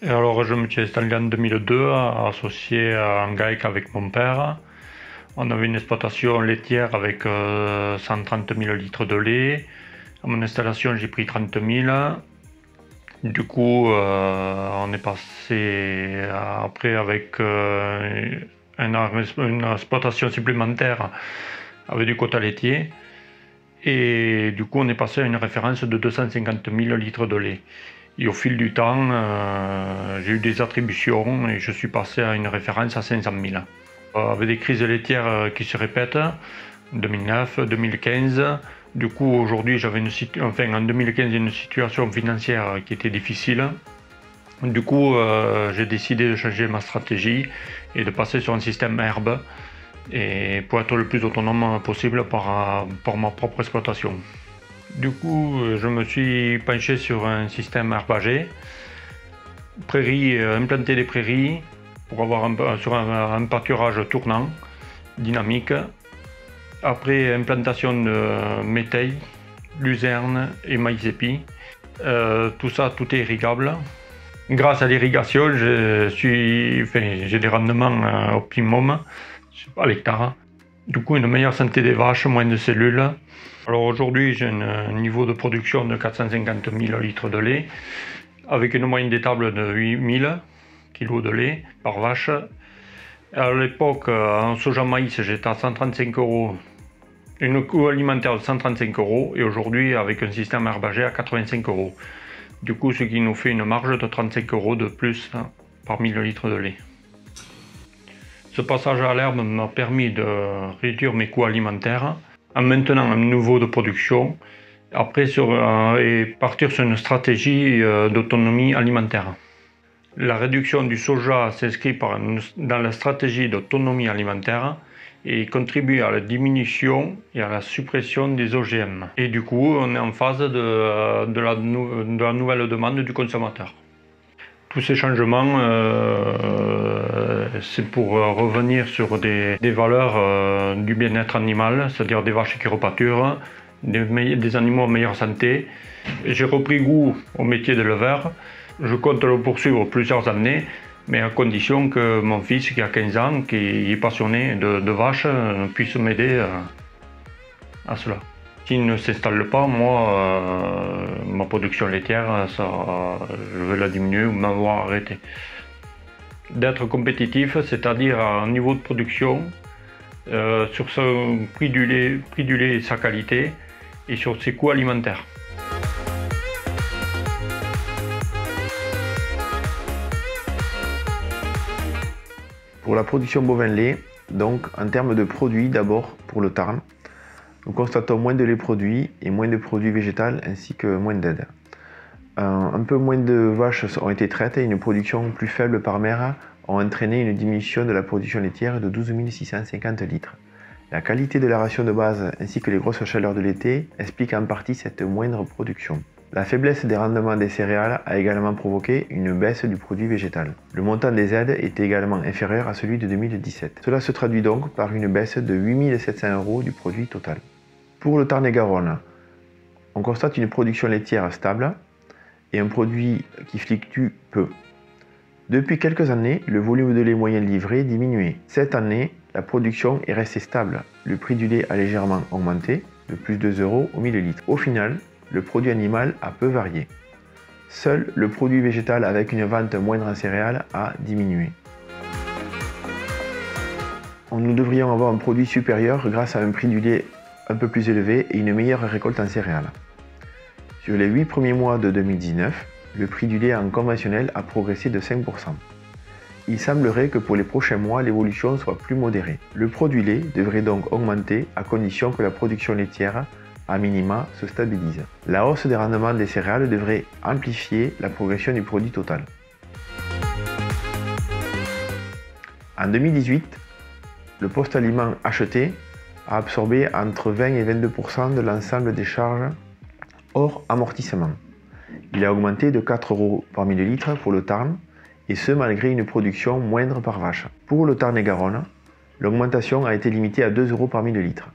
Et alors je me suis installé en 2002, associé en GAEC avec mon père. On avait une exploitation laitière avec 130 000 litres de lait. À mon installation, j'ai pris 30 000. Du coup, on est passé après avec une exploitation supplémentaire avec du quota laitier. Et du coup, on est passé à une référence de 250 000 litres de lait. Et au fil du temps, j'ai eu des attributions et je suis passé à une référence à 500 000. Avec des crises laitières qui se répètent, 2009, 2015. Du coup, aujourd'hui, en 2015, une situation financière qui était difficile. Du coup, j'ai décidé de changer ma stratégie et de passer sur un système herbe et pour être le plus autonome possible pour ma propre exploitation. Du coup, je me suis penché sur un système herbagé, implanter des prairies pour avoir un pâturage tournant, dynamique. Après, implantation de métailles, luzerne et maïs épi. Tout ça, tout est irrigable. Grâce à l'irrigation, j'ai des rendements optimum à l'hectare. Du coup, une meilleure santé des vaches, moins de cellules. Alors aujourd'hui, j'ai un niveau de production de 450 000 litres de lait, avec une moyenne d'étable de 8 000 kg de lait par vache. À l'époque, en soja maïs, j'étais à 135 €, une coût alimentaire de 135 €, et aujourd'hui, avec un système herbagé, à 85 €. Du coup, ce qui nous fait une marge de 35 € de plus par 1000 litres de lait. Ce passage à l'herbe m'a permis de réduire mes coûts alimentaires en maintenant un niveau de production, et partir sur une stratégie d'autonomie alimentaire. La réduction du soja s'inscrit dans la stratégie d'autonomie alimentaire et contribue à la diminution et à la suppression des OGM. Et du coup, on est en phase de la nouvelle demande du consommateur. Tous ces changements, c'est pour revenir sur des valeurs du bien-être animal, c'est-à-dire des vaches qui repâturent, des animaux en meilleure santé. J'ai repris goût au métier d'éleveur. Je compte le poursuivre plusieurs années, mais à condition que mon fils, qui a 15 ans, qui est passionné de vaches, puisse m'aider à cela. S'il ne s'installe pas, moi, ma production laitière, je vais la diminuer ou m'avoir arrêté. D'être compétitif, c'est-à-dire à un niveau de production, sur son prix du lait et sa qualité, et sur ses coûts alimentaires. Pour la production bovin-lait, donc en termes de produits, d'abord pour le Tarn, nous constatons moins de lait produit et moins de produits végétaux ainsi que moins d'aides. Un peu moins de vaches ont été traites et une production plus faible par mère ont entraîné une diminution de la production laitière de 12 650 litres. La qualité de la ration de base ainsi que les grosses chaleurs de l'été expliquent en partie cette moindre production. La faiblesse des rendements des céréales a également provoqué une baisse du produit végétal. Le montant des aides est également inférieur à celui de 2017. Cela se traduit donc par une baisse de 8 700 € du produit total. Pour le Tarn-et-Garonne, on constate une production laitière stable et un produit qui fluctue peu. Depuis quelques années, le volume de lait moyen livré diminuait. Cette année, la production est restée stable. Le prix du lait a légèrement augmenté, de plus de 2 € au millilitre. Au final, le produit animal a peu varié. Seul le produit végétal avec une vente moindre en céréales a diminué. Nous devrions avoir un produit supérieur grâce à un prix du lait un peu plus élevé et une meilleure récolte en céréales. Sur les 8 premiers mois de 2019, le prix du lait en conventionnel a progressé de 5%. Il semblerait que pour les prochains mois, l'évolution soit plus modérée. Le produit lait devrait donc augmenter à condition que la production laitière, à minima, se stabilise. La hausse des rendements des céréales devrait amplifier la progression du produit total. En 2018, le poste aliment acheté a absorbé entre 20 et 22% de l'ensemble des charges hors amortissement. Il a augmenté de 4 € par millilitre pour le Tarn, et ce malgré une production moindre par vache. Pour le Tarn-et-Garonne, l'augmentation a été limitée à 2 € par millilitre.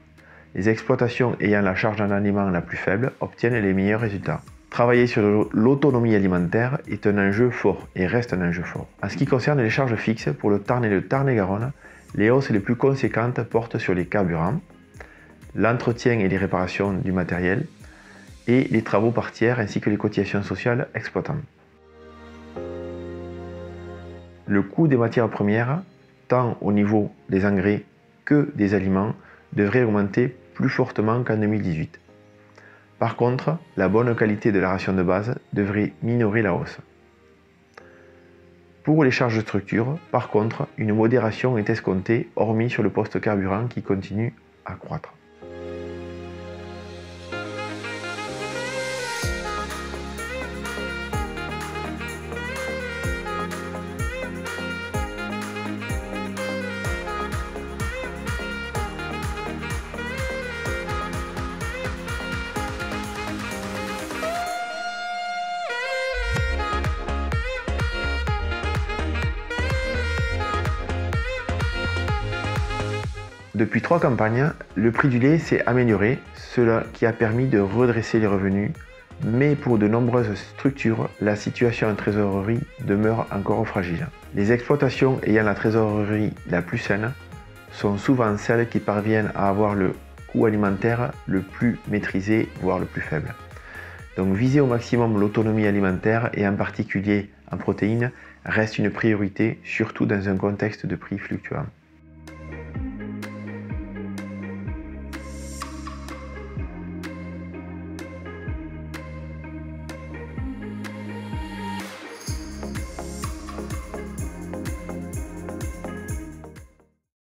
Les exploitations ayant la charge en aliment la plus faible obtiennent les meilleurs résultats. Travailler sur l'autonomie alimentaire est un enjeu fort et reste un enjeu fort. En ce qui concerne les charges fixes, pour le Tarn et le Tarn-et-Garonne, les hausses les plus conséquentes portent sur les carburants, l'entretien et les réparations du matériel et les travaux par tiers ainsi que les cotisations sociales exploitantes. Le coût des matières premières, tant au niveau des engrais que des aliments, devrait augmenter plus fortement qu'en 2018. Par contre, la bonne qualité de la ration de base devrait minorer la hausse. Pour les charges de structure, par contre, une modération est escomptée, hormis sur le poste carburant qui continue à croître. Depuis 3 campagnes, le prix du lait s'est amélioré, cela qui a permis de redresser les revenus, mais pour de nombreuses structures, la situation en trésorerie demeure encore fragile. Les exploitations ayant la trésorerie la plus saine sont souvent celles qui parviennent à avoir le coût alimentaire le plus maîtrisé, voire le plus faible. Donc viser au maximum l'autonomie alimentaire et en particulier en protéines reste une priorité, surtout dans un contexte de prix fluctuant.